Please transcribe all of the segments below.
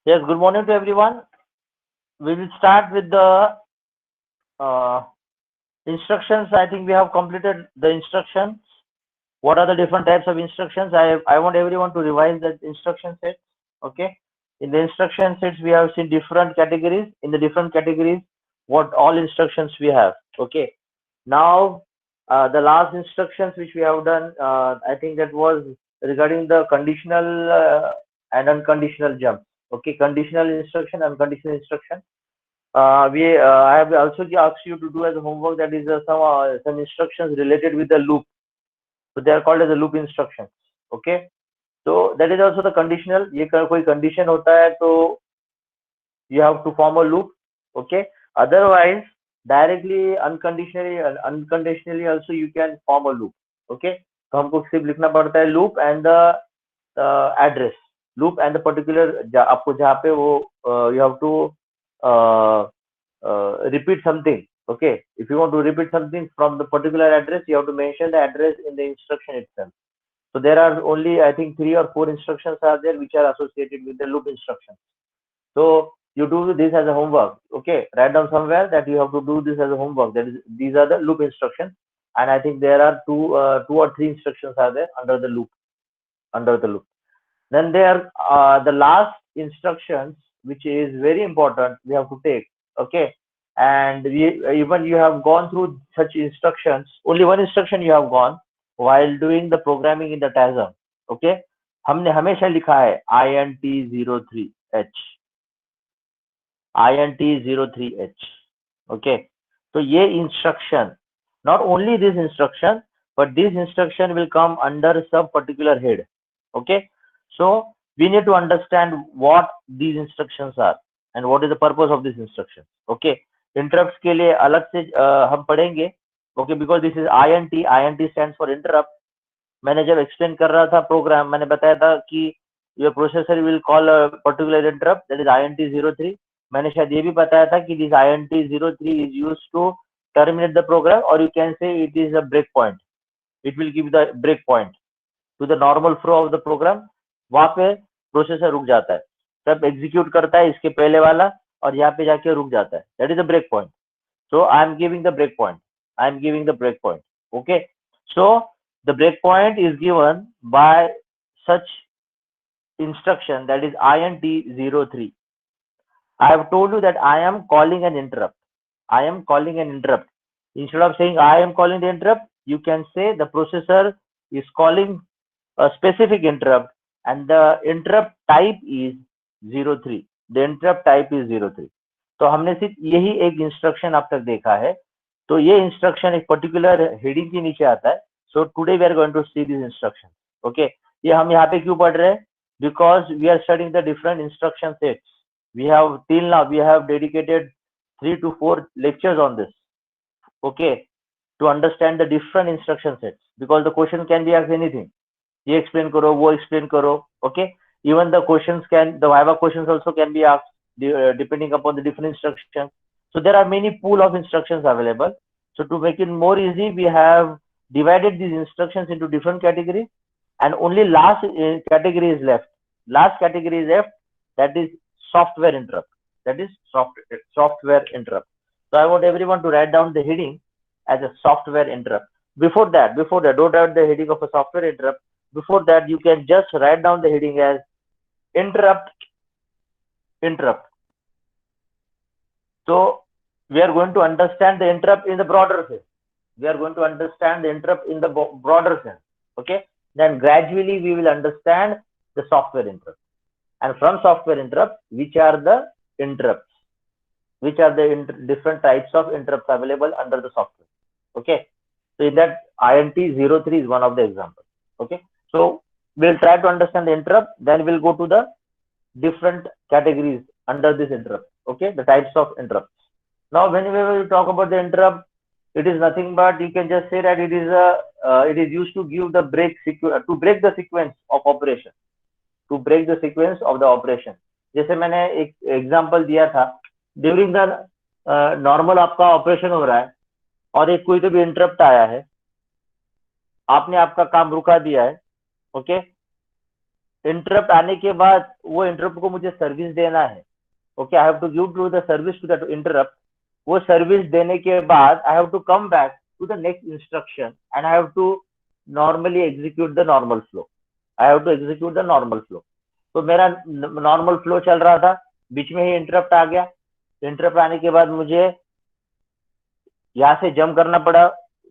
Yes, good morning to everyone. We will start with the uh, instructions. I think we have completed the instructions. What are the different types of instructions? I want everyone to revise that instruction set. Okay. In the instruction sets, we have seen different categories. In the different categories, what all instructions we have. Okay. Now, the last instructions which we have done, I think that was regarding the conditional and unconditional jump. Okay, conditional instruction, unconditional instruction. I have also asked you to do as a homework, that is some instructions related with the loop. So they are called as a loop instructions. Okay, so that is also the conditional. ये कोई condition होता है तो you have to form a loop. Okay, otherwise directly unconditionally also you can form a loop. Okay, तो हमको सिर्फ लिखना पड़ता है loop and the address, loop and the particular आपको जहाँ पे वो you have to uh, repeat something. Okay, if you want to repeat something from the particular address, you have to mention the address in the instruction itself. So there are only, I think, 3 or 4 instructions are there which are associated with the loop instruction. So you do this as a homework. Okay, write down somewhere that you have to do this as a homework. That is, these are the loop instructions, and I think there are two or three instructions are there under the loop. Then there are the last instructions, which is very important. We have to take. Okay, and even you have gone through such instructions. Only one instruction you have gone while doing the programming in the TASM. Okay, हमने हमेशा लिखा है INT03H. INT03H. Okay, so ये instruction, not only this instruction, but this instruction will come under some particular head. Okay, so we need to understand what these instructions are and what is the purpose of this instruction. Okay, interrupts के लिए अलग से हम पढ़ेंगे. Okay, because this is INT stands for interrupt. मैंने जब explain कर रहा था program, मैंने बताया था कि your processor will call a particular interrupt, that is INT03. मैंने शायद ये भी बताया था कि this INT03 is used to terminate the program, or you can say it is a break point. It will give the break point to the normal flow of the program. वहाँ पे processor रुक जाता है, तब execute करता है इसके पहले वाला और यहाँ पे जाके रुक जाता है. That is the break point. So I am giving the break point. Okay, so the breakpoint is given by such instruction, that is INT03. I have told you that I am calling an interrupt. Instead of saying I am calling the interrupt, you can say the processor is calling a specific interrupt and the interrupt type is 03. The interrupt type is 03. तो हमने सिर्फ यही एक instruction अब तक देखा है. तो ये इंस्ट्रक्शन एक पर्टिकुलर हेडिंग के नीचे आता है. So today we are going to see this instruction. Okay, ये हम यहाँ पे क्यों पढ़ रहे हैं? Because we are studying the different instruction sets. We have dedicated 3 to 4 lectures on this. Okay, to understand the different instruction sets, because the question can be asked anything. ये explain करो, वो explain करो. Okay, even the Viva questions also can be asked depending upon the different instructions. So there are many pool of instructions available. So to make it more easy, we have divided these instructions into different categories, and only last category is left. That is software interrupt. Software interrupt. So I want everyone to write down the heading as a software interrupt. Before that, don't write the heading of a software interrupt. Before that, you can just write down the heading as interrupt. So we are going to understand the interrupt in the broader sense. Okay, then gradually we will understand the software interrupt, and from software interrupt, which are the interrupts, different types of interrupts available under the software. Okay, so in that INT03 is one of the examples. Okay, so we'll try to understand the interrupt, then we'll go to the different categories under this interrupt. Okay, the types of interrupts. Now whenever you talk about the interrupt, it is nothing but you can just say that it is used to give the to break the sequence of operation. जैसे मैंने एक example दिया था, during the normal आपका operation हो रहा है और एक कोई तो भी इंटरप्ट आया है, आपने आपका काम रुका दिया है. ओके, इंटरप्ट आने के बाद वो इंटरप्ट को मुझे सर्विस देना है. Okay, I have to give to the service to that interrupt. वो सर्विस देने के बाद I have to come back to the next instruction and I have to normally execute the normal flow. I have to execute the normal flow. तो मेरा normal flow चल रहा था, बीच में ही इंटरप्ट आ गया. इंटरप्ट आने के बाद मुझे यहाँ से जंप करना पड़ा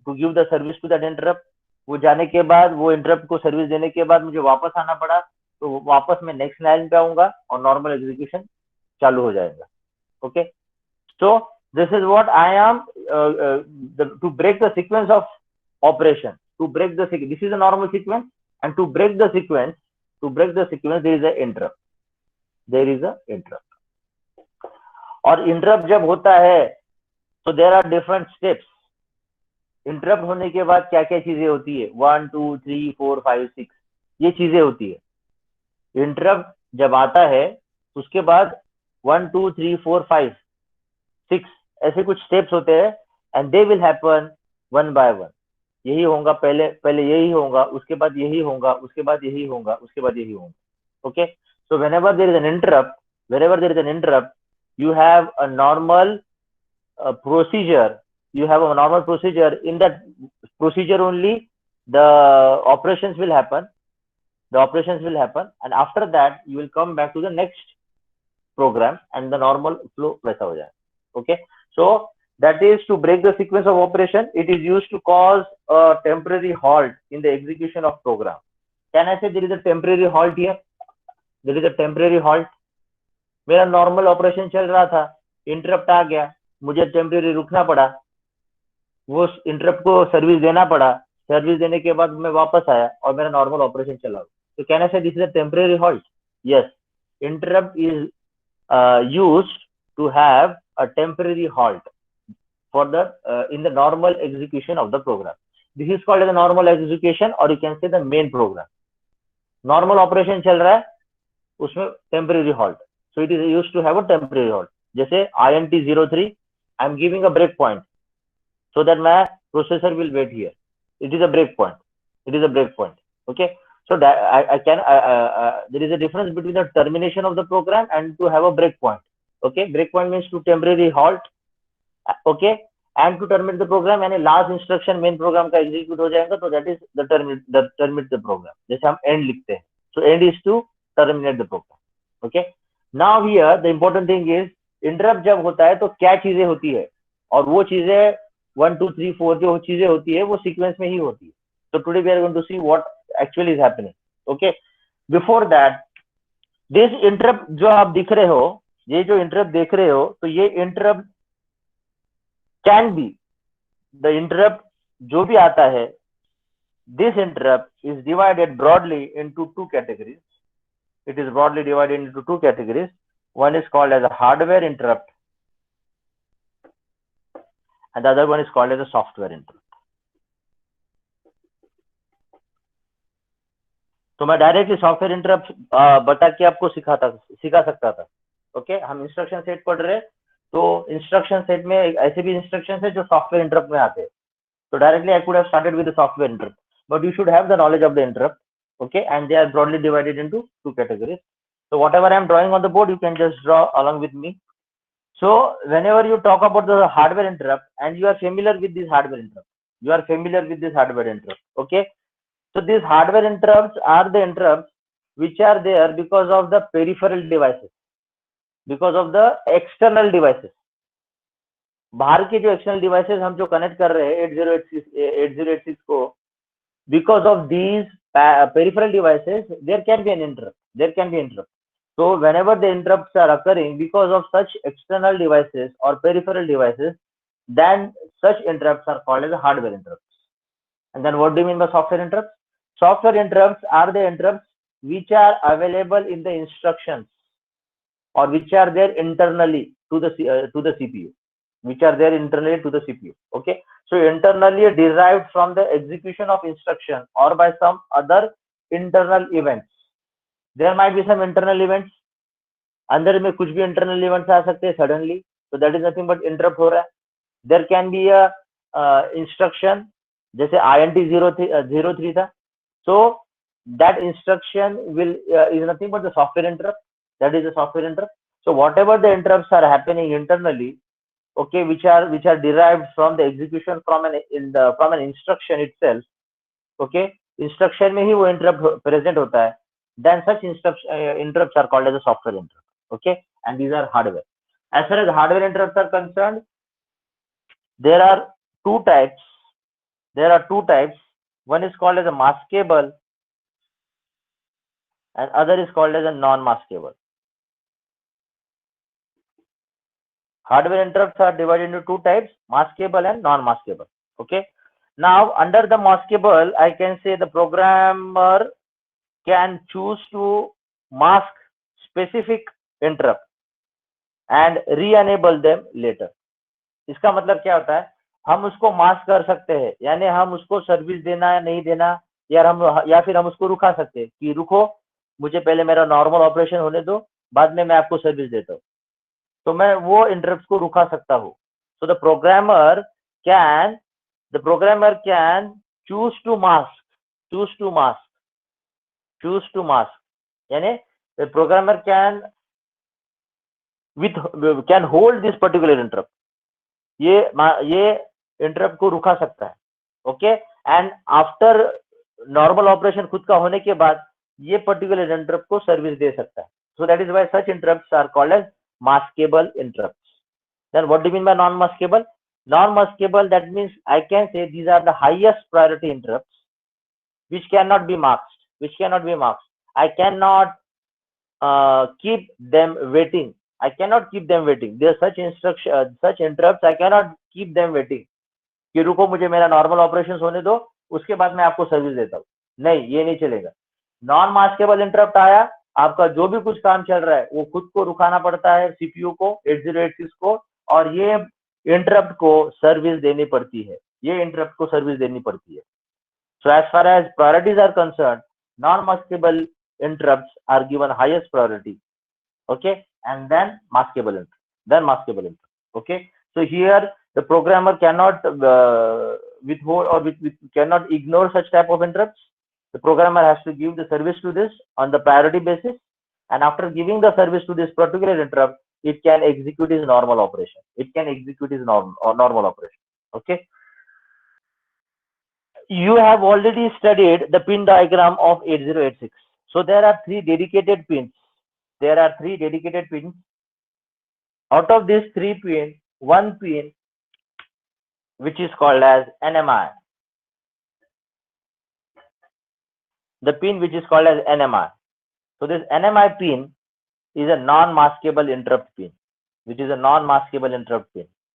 to give the service to that interrupt. वो जाने के बाद, वो इंटरप्ट को सर्विस देने के बाद मुझे वापस आना पड़ा. तो वापस मैं नेक्स्ट लाइन पे आऊंगा और नॉर्मल एग्जीक्यूशन चालू हो जाएगा. Okay, so this is what I am to break the sequence of operation. To break the sequence, this is a normal sequence, and to break the sequence, there is a interrupt. There is a interrupt. और interrupt जब होता है तो there are different steps. Interrupt होने के बाद क्या क्या चीजें होती है, 1 2 3 4 5 6 ये चीजें होती है. इंटरप्ट जब आता है उसके बाद 1 2 3 4 5 6 ऐसे कुछ स्टेप्स होते हैं and they will happen one by one. यही होगा, पहले यही होगा, उसके बाद यही होगा, उसके बाद यही होगा, उसके बाद यही होगा. Okay, so whenever there is an interrupt, you have a normal procedure. You have a normal procedure. In that procedure only the operations will happen. And after that you will come back to the next program and the normal flow वैसा हो जाए. Okay, so that is to break the sequence of operation. It is used to cause a temporary halt in the execution of program. Can I say there is a temporary halt here? There is a temporary halt. मेरा normal operation चल रहा था, interrupt आ गया, मुझे temporary रुकना पड़ा, वो interrupt को सर्विस देना पड़ा. सर्विस देने के बाद मैं वापस आया और मेरा नॉर्मल ऑपरेशन चला. तो कैन आई से this is a temporary halt? Yes, interrupt is used to have a temporary halt for the in the normal execution of the program. This is called as a normal execution, or you can say the main program. Normal operation चल रहा है, उसमें temporary halt. So it is used to have a temporary halt. जैसे INT03, I am giving a break point so that my processor will wait here. It is a break point. Okay. So that I can there is a difference between the termination of the program and to have a break point. Okay, break point means to temporary halt. Okay, and to terminate the program, यानी last instruction main program का execute हो जाएगा, तो that is the terminate the program. जैसे हम end लिखते हैं, so end is to terminate the program. Okay, now here the important thing is interrupt जब होता है तो क्या चीजें होती है, और वो चीजें 1 2 3 4 जो चीजें होती है वो सीक्वेंस में ही होती है. So today we are going to see what actually is happening. Okay, before that, this interrupt जो आप दिख रहे हो, ये जो interrupt देख रहे हो, तो ये interrupt can be the interrupt जो भी आता है, this interrupt is divided broadly into two categories. It is broadly divided into two categories. One is called as a hardware interrupt and the other one is called as a software interrupt. तो मैं directly software interrupt बता के आपको सिखा सकता था. Okay, हम instruction set पढ़ रहे, तो इंस्ट्रक्शन सेट में ऐसे भी इंस्ट्रक्शंस है जो सॉफ्टवेयर इंटरप्ट में आते हैं. तो directly I could have started with the software interrupt, but you should have the knowledge of the interrupt. Okay, and they are broadly divided into two categories. So whatever I am drawing on the board, you can just draw along with me. So whenever you talk about the hardware interrupt and you are familiar with this hardware interrupt, okay. So these hardware interrupts are the interrupts which are there because of the peripheral devices, because of the external devices. बाहर के जो external devices हम जो connect कर रहे हैं 8086 को, because of these peripheral devices, there can be an interrupt. So whenever the interrupts are occurring because of such external devices or peripheral devices, then such interrupts are called as hardware interrupts. And then what do you mean by software interrupts? Software interrupts are the interrupts which are available in the instructions or which are there internally to the CPU. Okay, so internally derived from the execution of instruction or by some other internal events. There might be some internal events, अंदर में कुछ भी internal events आ सकते हैं suddenly, so that is nothing but interrupt हो रहा है. There can be a instruction, जैसे INT03 था, so that instruction will is nothing but the software interrupt. That is a software interrupt. So whatever the interrupts are happening internally, okay, which are derived from the execution from an instruction itself, okay, instruction में ही वो interrupt present होता है, then such interrupts are called as a software interrupt. Okay, and these are hardware. As far as hardware interrupts are concerned, there are two types. One is called as a maskable and other is called as a non-maskable. Hardware interrupts are divided into two types, maskable and non-maskable. Okay. Now, under the maskable, I can say the programmer can choose to mask specific interrupt and re-enable them later. इसका मतलब क्या होता है, हम उसको mask कर सकते हैं, यानी हम उसको सर्विस देना या नहीं देना, या फिर हम उसको रुका सकते हैं कि रुको, मुझे पहले मेरा नॉर्मल ऑपरेशन होने दो, बाद में मैं आपको सर्विस देता हूँ, तो मैं वो इंटरप्ट को रुका सकता हूँ. So the programmer can choose to mask, यानी the programmer can hold this particular interrupt. ये इंटरप्ट को रुका सकता है. Okay, and after normal operation खुद का होने के बाद ये पर्टिकुलर इंटरप्ट को सर्विस दे सकता है. So that is why such interrupts are called as maskable interrupts. Then what do you mean by non-maskable? Non-maskable, that means I can say these are the highest priority interrupts which cannot be masked. I cannot keep them waiting. There are such interrupts I cannot keep them waiting. कि रुको, मुझे मेरा normal operation होने दो, उसके बाद मैं आपको सर्विस देता हूँ. नहीं, ये नहीं चलेगा. नॉन मास्केबल इंटरप्ट आया, आपका जो भी कुछ काम चल रहा है वो खुद को रुकाना पड़ता है, सीपीयू को, 8086 को, और ये इंटरप्ट को सर्विस देनी पड़ती है. So as far as priorities are concerned, non-maskable interrupts are given highest priority. Okay, and then maskable interrupt. Okay, so here the programmer cannot withhold or cannot ignore such type of interrupts. The programmer has to give the service to this on the priority basis, and after giving the service to this particular interrupt, it can execute his normal operation. Okay. You have already studied the pin diagram of 8086. So there are three dedicated pins. Out of these three pins, one pin which is called as NMI. The pin which is called as NMI. So this NMI pin is a non-maskable interrupt pin.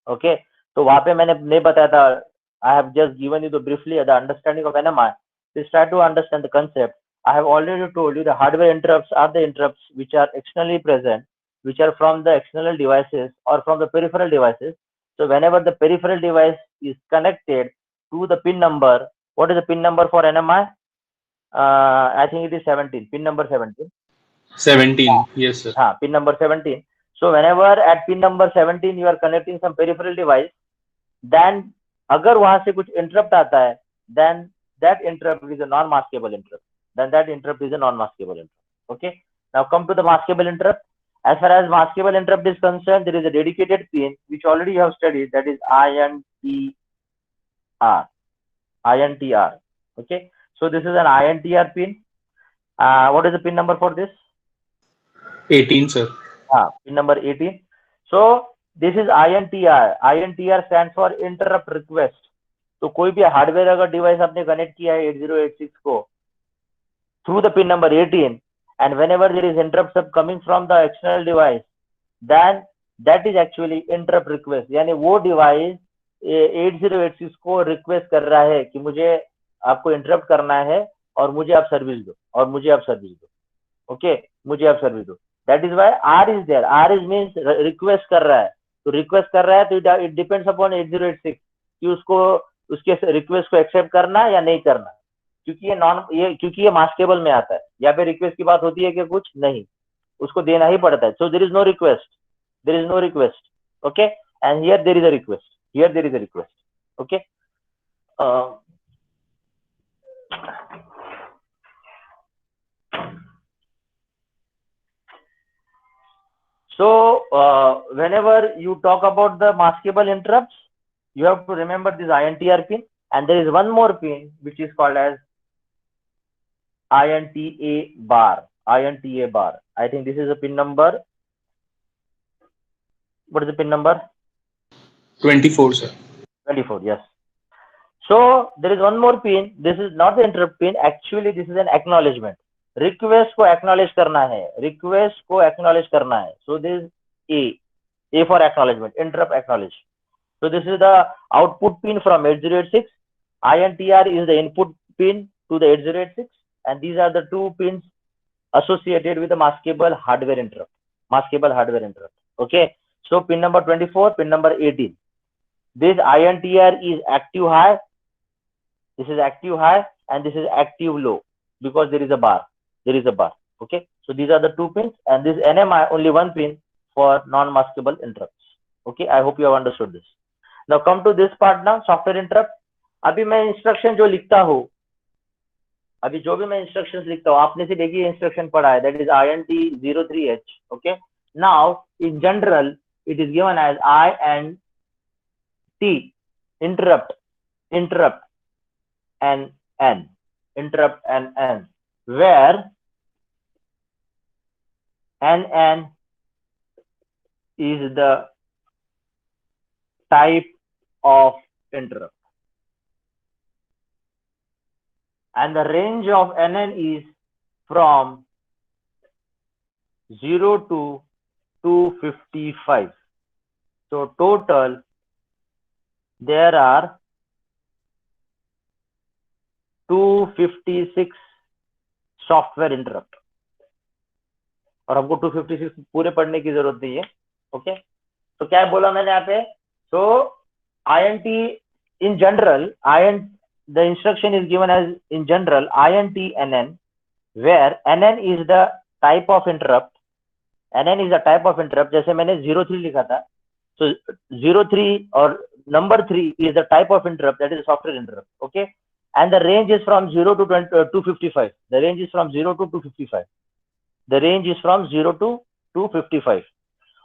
Okay. So वहाँ पे मैंने नहीं बताया था. I have just given you briefly the understanding of NMI. Please try to understand the concept. I have already told you the hardware interrupts are the interrupts which are externally present, which are from the external devices or from the peripheral devices. So whenever the peripheral device is connected to the pin number, what is the pin number for NMI? I think it is 17. Pin number 17. 17. Yes, sir. Pin number 17. So whenever at pin number 17 you are connecting some peripheral device, then अगर वहां से कुछ interrupt आता है, then that interrupt is a non-maskable interrupt. Okay. Now come to the maskable interrupt. As far as maskable interrupt is concerned, there is a dedicated pin which already you have studied, that is INTR. Okay. So this is an INTR pin. What is the pin number for this? 18, sir. Pin number 18. So this is INTR. INTR stands for interrupt request. तो कोई भी hardware अगर device आपने connect किया है 8086 को through the pin number 18, and whenever there is interrupt coming from the external device, then that is actually interrupt request. यानी वो डिवाइस 8086 को रिक्वेस्ट कर रहा है कि मुझे आपको इंटरप्ट करना है और मुझे आप सर्विस दो. ओके, मुझे आप सर्विस दो. That is why R is there. R is means request कर रहा है. तो रिक्वेस्ट कर रहा है तो इट डिपेंड्स अपॉन 8086 कि उसको उसके रिक्वेस्ट को एक्सेप्ट करना या नहीं करना, क्योंकि ये मास्केबल में आता है. या फिर रिक्वेस्ट की बात होती है कि कुछ नहीं, उसको देना ही पड़ता है. So there is no request. Okay, and here there is a request. Okay, So whenever you talk about the maskable interrupts, you have to remember this INTR pin, and there is one more pin which is called as INTA bar. INTA bar. I think this is a pin number. What is the pin number? 24, sir. 24. Yes. So there is one more pin. This is not the interrupt pin. Actually, this is an acknowledgement. Request को acknowledge करना है. Request को acknowledge करना है. So this is A. A for acknowledgement. Interrupt acknowledge. So this is the output pin from 8086. INTR is the input pin to the 8086, and these are the two pins associated with the maskable hardware interrupt. Maskable hardware interrupt. Okay. So pin number 24, pin number 18. This INTR is active high. This is active high, and this is active low because there is a bar. There is a bar. Okay. So these are the two pins, and this NMI only one pin for non-maskable interrupts. Okay. I hope you have understood this. Now come to this part now, software interrupt. अभी मैं instruction जो लिखता हूँ, अभी जो भी मैं instructions लिखता हूँ, आपने सिर्फ एक ही इंस्ट्रक्शन पढ़ा है, that is INT03H. Okay. Now in general it is given as INT interrupt and N, interrupt and N, where NN is the type of interrupt, and the range of NN is from 0 to 255. So total there are 256 software interrupt, और हमको 256 पूरे पढ़ने की जरूरत नहीं है. Okay. तो क्या बोला मैंने यहाँ पे? सो INT in general, the instruction is given as in general INT NN, where NN is the type of interrupt. NN is the type of interrupt. जैसे मैंने 03 लिखा था, so 03 or number 3 is the type of interrupt, that is software interrupt. Okay. And the range is from 0 to 255. The range is from 0 to 255. The range is from 0 to 255.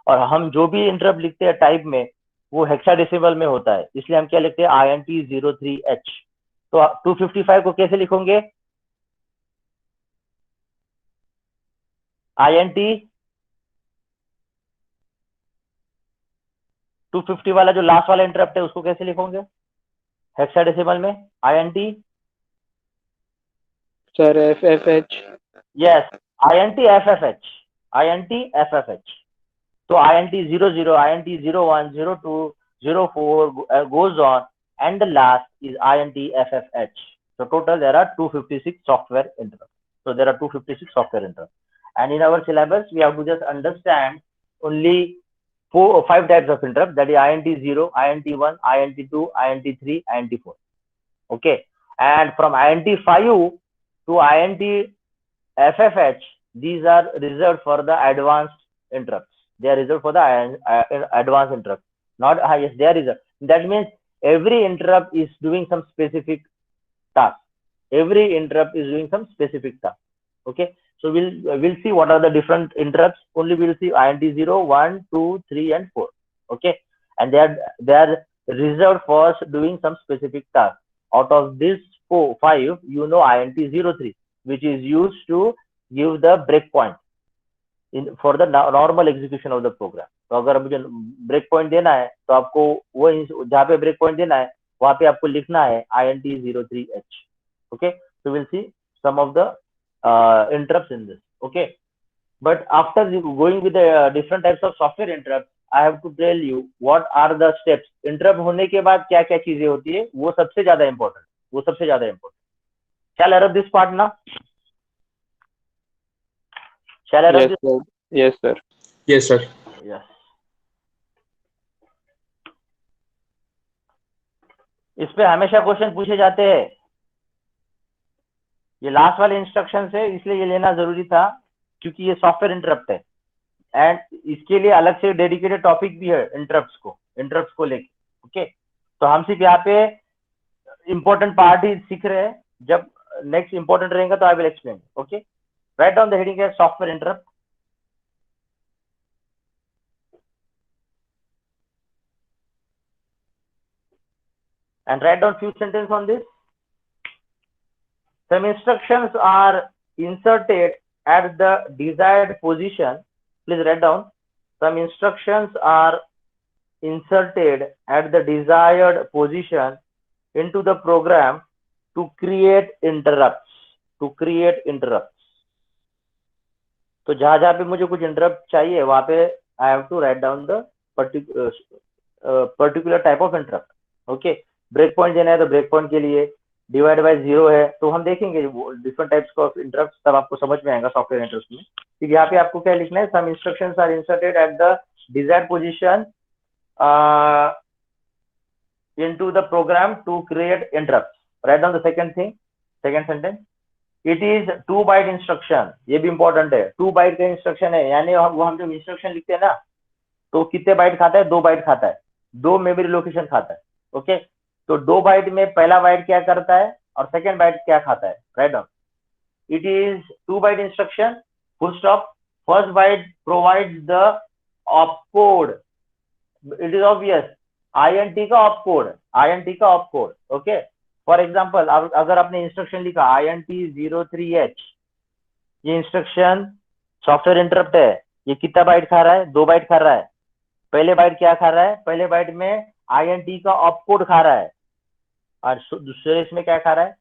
और हम जो भी interrupt लिखते हैं टाइप में, वो hexadecimal में होता है, इसलिए हम क्या लिखते हैं? INT03H. तो 255 को कैसे लिखोगे? INT 250 वाला जो लास्ट वाला इंटरप्ट है उसको कैसे लिखोगे हेक्साडेसिमल में? INT sir FFH. Yes, INT FFH. INT FFH. So INT 00, INT 01, 02, 04 goes on, and the last is INT FFH. So total there are 256 software interrupts. So there are 256 software interrupts, and in our syllabus we have to just understand only 4 or 5 types of interrupts, that is INT 0, INT 1, INT 2, INT 3, INT 4. Okay. And from INT 5 to INT FFH, these are reserved for the advanced interrupts. They are reserved for the advanced interrupt, not highest. They are reserved. That means every interrupt is doing some specific task. Every interrupt is doing some specific task. Okay. So we'll see what are the different interrupts. Only we'll see INT 0, 1, 2, 3, and 4. Okay. And they are reserved for doing some specific task. Out of this 5, you know INT 03, which is used to give the breakpoint for the normal execution of the program. तो अगर मुझे break point देना है तो आपको वो जहाँ पे ब्रेक पॉइंट देना है वहाँ पे आपको लिखना है INT03H. Okay. So we'll see some of the interrupts in this. Okay. But after going with the different types of software interrupts, I have to tell you what are the steps. Interrupt होने के बाद क्या क्या चीजें होती है, वो सबसे ज्यादा important. वो सबसे ज्यादा important. Shall I rub this part now? Shall I rub this? Sir. Yes, sir. Yes, sir. Yes. इस पे हमेशा क्वेश्चन पूछे जाते हैं. ये लास्ट वाले इंस्ट्रक्शन है, इसलिए ये लेना जरूरी था क्योंकि ये सॉफ्टवेयर इंटरप्ट है, एंड इसके लिए अलग से डेडिकेटेड टॉपिक भी है इंटरप्ट्स को लेके. ओके. तो हम सिर्फ यहाँ पे इंपॉर्टेंट पार्ट ही सीख रहे हैं. जब नेक्स्ट इंपॉर्टेंट रहेगा तो I will explain. Okay. Write down the heading है software interrupt. and write down few sentences on this. Some instructions are inserted at the desired position. Please write down. Some instructions are inserted at the desired position into the program to create interrupts. To create interrupts. तो जहां जहां पे मुझे कुछ interrupt चाहिए वहां पे I have to write down the particular type of interrupt. Okay, break point देना है तो ब्रेक पॉइंट के लिए, डिवाइड बाय 0 है तो हम देखेंगे डिफरेंट टाइप्स ऑफ इंटरप्ट, तब आपको समझ में आएगा सॉफ्टवेयर इंटरप्ट में. ठीक, यहाँ पे आपको क्या लिखना है, some instructions are inserted at the desired position into the program to create interrupts. Write down the second thing, second sentence. It is 2 byte instruction. ये भी important है, 2 byte का इंस्ट्रक्शन है, यानी वो हम जब इंस्ट्रक्शन लिखते हैं ना तो कितने बाइट खाता है, 2 बाइट खाता है, 2 मेमोरी लोकेशन खाता है. ओके, तो 2 बाइट में पहला बाइट क्या करता है और सेकेंड बाइट क्या खाता है. Write down. It is 2 byte instruction, full stop. First byte provides the opcode. It is obvious, INT का ऑपकोड, INT का ऑपकोड. ओके, फॉर एग्जाम्पल अगर आपने इंस्ट्रक्शन लिखा INT 03H, ये इंस्ट्रक्शन सॉफ्टवेयर इंटरप्ट है, ये कितना बाइट खा रहा है, 2 बाइट खा रहा है. पहले बाइट क्या खा रहा है, पहले बाइट में INT का ऑपकोड खा रहा है और दूसरे इसमें क्या खा रहा है,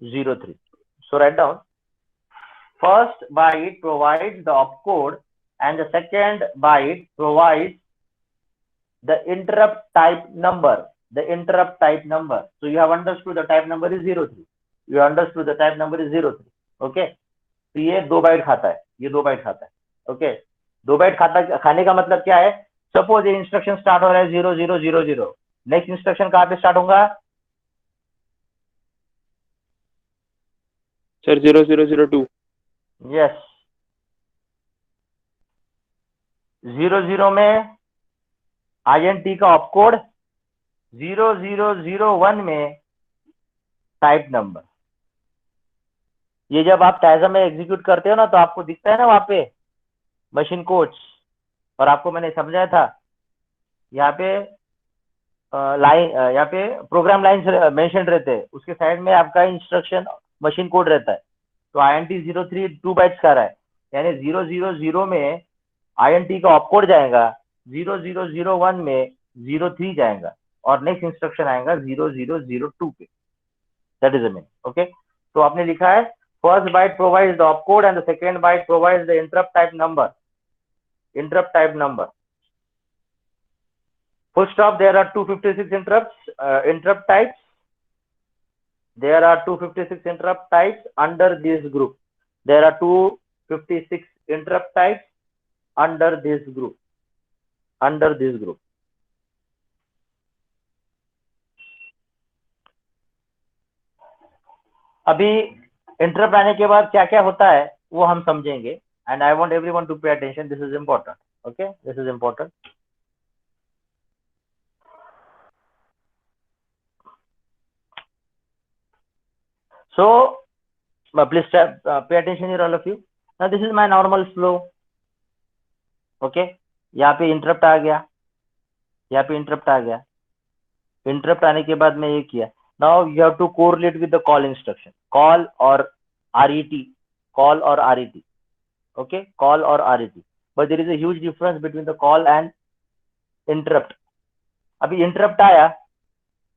03. So write down, first byte provides the opcode and the second byte provides the interrupt type number. The interrupt type number. So you have understood the type number is 03. You understood the type number is 03. Okay. तो ये 2 bite खाता है, ये 2 bite खाता है. Okay, 2 bite खाने का मतलब क्या है, सपोज ये इंस्ट्रक्शन स्टार्ट हो रहा है 0000. नेक्स्ट इंस्ट्रक्शन कहाँ पे स्टार्ट होगा सर? 0002. यस, 00 में INT का ऑपकोड, 0001 में टाइप नंबर. ये जब आप टाइजर में एग्जीक्यूट करते हो ना तो आपको दिखता है ना वहां पे मशीन कोड्स, और आपको मैंने समझाया था यहाँ पे लाइन, यहाँ पे प्रोग्राम लाइन मेंशन रहते हैं, उसके साइड में आपका इंस्ट्रक्शन मशीन कोड रहता है. तो INT 03 2 बाइट्स का रहा है, यानी 000 में INT का ऑपकोड जाएगा, 0001 में 03 जाएगा और नेक्स्ट इंस्ट्रक्शन आएगा 0002 पे. That is the meaning. Okay, तो आपने लिखा है first byte provides the opcode and the second byte provides the interrupt type number. Interrupt type number. Full stop. There are 256 interrupt types. There are 256 interrupt types under this group. There are 256 interrupt types under this group. Under this group. अभी interrupt आने के बाद क्या क्या होता है वो हम समझेंगे. And I want everyone to pay attention. This is important. Okay, this is important. So, please pay attention here, all of you. Now, this is my normal flow. Okay, यहाँ पे इंटरप्ट आ गया, यहाँ पे इंटरप्ट आ गया. Interrupt आने के बाद मैं ये किया. Now you have to correlate with the call instruction. Call or RET. Call or RET. Okay, call or RET. But there is a huge difference between the call and interrupt. अभी interrupt आया,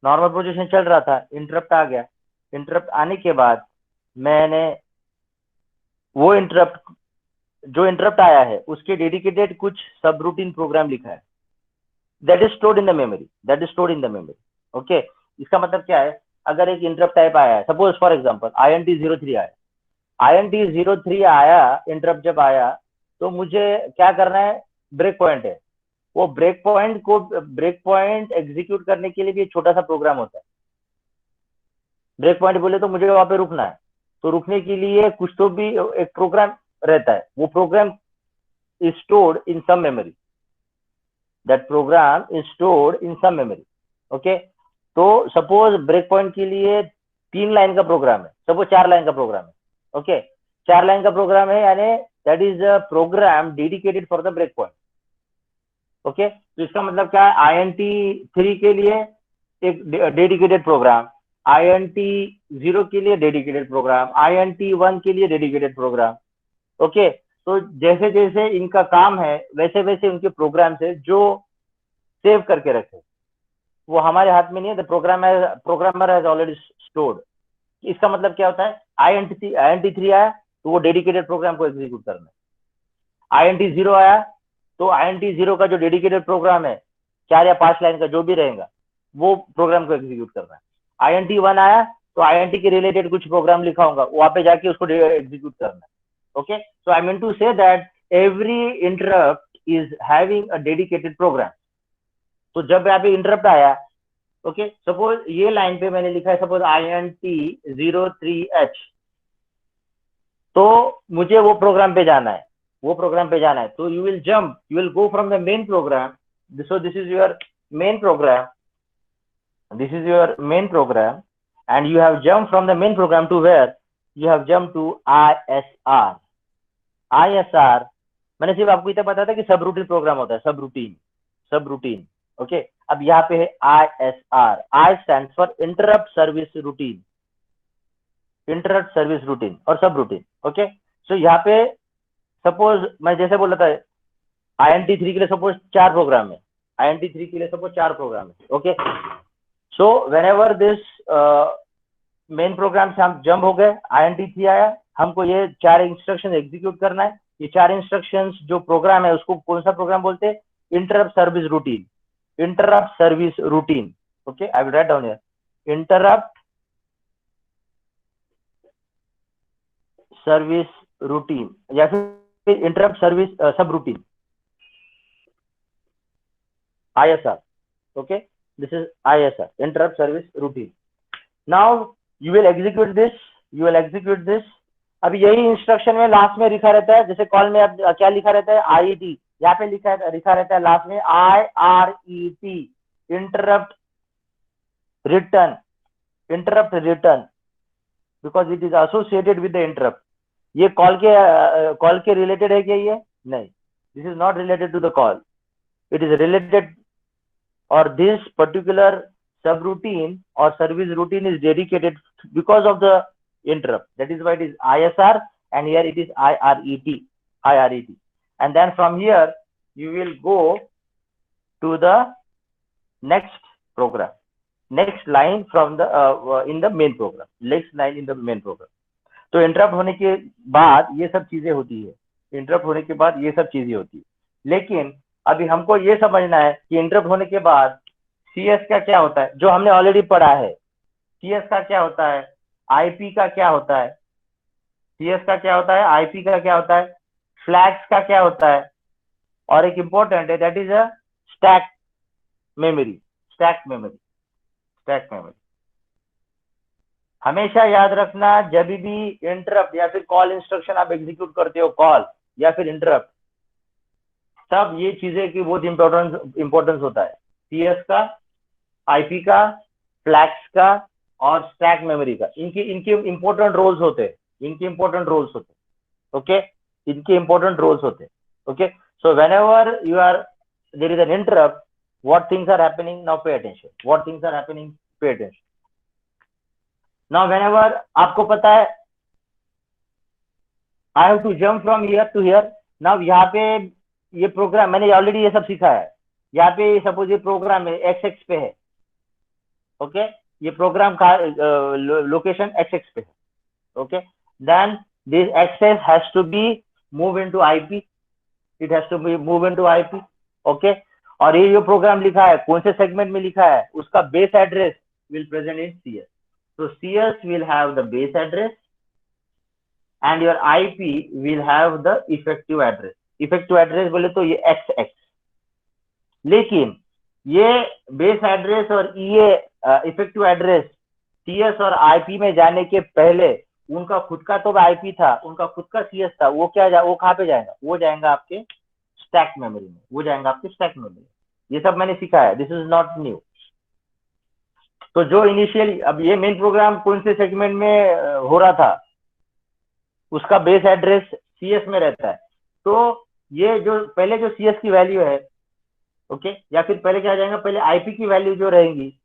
normal position चल रहा था, interrupt आ गया. Interrupt आने के बाद मैंने वो इंटरप्ट, जो इंटरप्ट आया है उसके डेडिकेटेड कुछ सब रूटीन प्रोग्राम लिखा है. That is stored in the memory. That is stored in the memory. Okay, इसका मतलब क्या है, अगर एक इंटरप्ट टाइप आया है, सपोज फॉर एग्जांपल INT 03 आया, INT 03 आया, इंटरप्ट जब आया तो मुझे क्या करना है, ब्रेक पॉइंट है, वो ब्रेक पॉइंट एग्जीक्यूट करने के लिए भी एक छोटा सा प्रोग्राम होता है. ब्रेक पॉइंट बोले तो मुझे वहां पे रुकना है, तो रुकने के लिए कुछ तो भी एक प्रोग्राम रहता है. वो program is stored in some memory. That program is stored in some memory. Okay, तो सपोज ब्रेक पॉइंट के लिए 3 लाइन का प्रोग्राम है, सपोज 4 लाइन का प्रोग्राम है. ओके, 4 लाइन का प्रोग्राम है, यानी that is a program dedicated for the break point. Okay, तो इसका मतलब क्या है, INT 3 के लिए एक डेडिकेटेड प्रोग्राम, INT0 के लिए डेडिकेटेड प्रोग्राम, INT1 के लिए डेडिकेटेड प्रोग्राम। ओके, तो जैसे जैसे इनका काम है वैसे वैसे उनके प्रोग्राम है जो सेव करके रखे, वो हमारे हाथ में नहीं है। The programmer has already stored. इसका मतलब क्या होता है, INT3 आया तो वो डेडिकेटेड प्रोग्राम को एग्जीक्यूट करना है। INT0 आया तो INT0 का जो डेडिकेटेड प्रोग्राम है 4 या 5 लाइन का जो भी रहेगा वो प्रोग्राम को एग्जीक्यूट करना है। INT1 आया तो INT के रिलेटेड कुछ प्रोग्राम लिखा होगा, वहां पे जाके उसको एग्जीक्यूट करना है। Okay, so I mean to say that every interrupt is having a dedicated program. तो जब यहाँ पे इंटरप्ट आया, ओके, सपोज ये लाइन पे मैंने लिखा है सपोज INT03H, तो मुझे वो प्रोग्राम पे जाना है, तो you will jump, you will go from the main program. So this is your main program, and you have jumped from the main program to where you have jumped to ISR। मैंने सिर्फ आपको इतना बताया था कि सब routine programme होता है, सब रूटीन। ओके, अब यहाँ पे है ISR। I stands for interrupt service routine और सब रूटीन। ओके, सो यहाँ पे सपोज मैं जैसे बोला था INT3 के लिए सपोज 4 प्रोग्राम है, okay, so whenever this main program से हम जंप हो गए, INT3 आया, हमको ये 4 इंस्ट्रक्शन एग्जीक्यूट करना है। ये 4 इंस्ट्रक्शंस जो प्रोग्राम है उसको कौन सा प्रोग्राम बोलते हैं, interrupt service routine. Okay, I will write down here, interrupt service routine या फिर इंटरप्ट सर्विस सब routine, ISR। Okay, this is ISR, interrupt service routine. Now you will execute this. अब यही इंस्ट्रक्शन में लास्ट में लिखा रहता है, जैसे कॉल में अब क्या लिखा रहता है, IET, यहाँ पे लिखा रहता है लास्ट में IRET, interrupt return, because it is associated with the interrupt. ये कॉल के रिलेटेड है क्या, ये नहीं, this is not related to the call, it is related, और this particular subroutine or service routine is dedicated because of the interrupt. That is why it is ISR, and here it is IRET. And then from here you will go to the next program, next line from the in the main program, तो interrupt होने के बाद ये सब चीजें होती है, लेकिन अभी हमको ये समझना है कि इंटरप्ट होने के बाद CS का क्या होता है, जो हमने ऑलरेडी पढ़ा है। CS का क्या होता है, IP का क्या होता है, CS का क्या होता है, IP का क्या होता है, फ्लैग्स का क्या होता है, और एक इंपॉर्टेंट है, that is a stack memory. हमेशा याद रखना, जब भी इंटरप्ट या फिर कॉल इंस्ट्रक्शन आप एग्जीक्यूट करते हो, कॉल या फिर इंटरप्ट, तब ये चीजें की बहुत इंपॉर्टेंस होता है, CS का, IP का, फ्लैग्स का और स्टैक मेमोरी का। इनके इंपॉर्टेंट रोल्स होते हैं, okay, okay. So whenever you are there is an interrupt, what things are happening, now pay attention, now whenever आपको पता है I have to jump from here to here, now यहाँ पे ये प्रोग्राम मैंने already ये सब सीखा है। यहाँ पे सपोज ये प्रोग्राम है XX पे है, ओके, ये प्रोग्राम का लोकेशन XX पे है, okay, then this access has to be move into IP, okay, और ये जो प्रोग्राम लिखा है कौन से सेगमेंट में लिखा है, उसका base address will present in CS, so CS will have the base address and your IP will have the effective address बोले तो ये XX, लेकिन ये बेस एड्रेस और ये इफेक्टिव एड्रेस CS और IP में जाने के पहले उनका खुद का तो IP था, उनका खुद का CS था, वो कहाँ पे जाएगा, वो जाएगा आपके स्टैक मेमोरी में, ये सब मैंने सीखा है, दिस इज नॉट न्यू। तो जो इनिशियली अब ये मेन प्रोग्राम कौन से सेगमेंट में हो रहा था, उसका बेस एड्रेस CS में रहता है, तो ये जो पहले जो CS की वैल्यू है, ओके, या फिर पहले क्या जाएगा, पहले IP की वैल्यू जो रहेंगी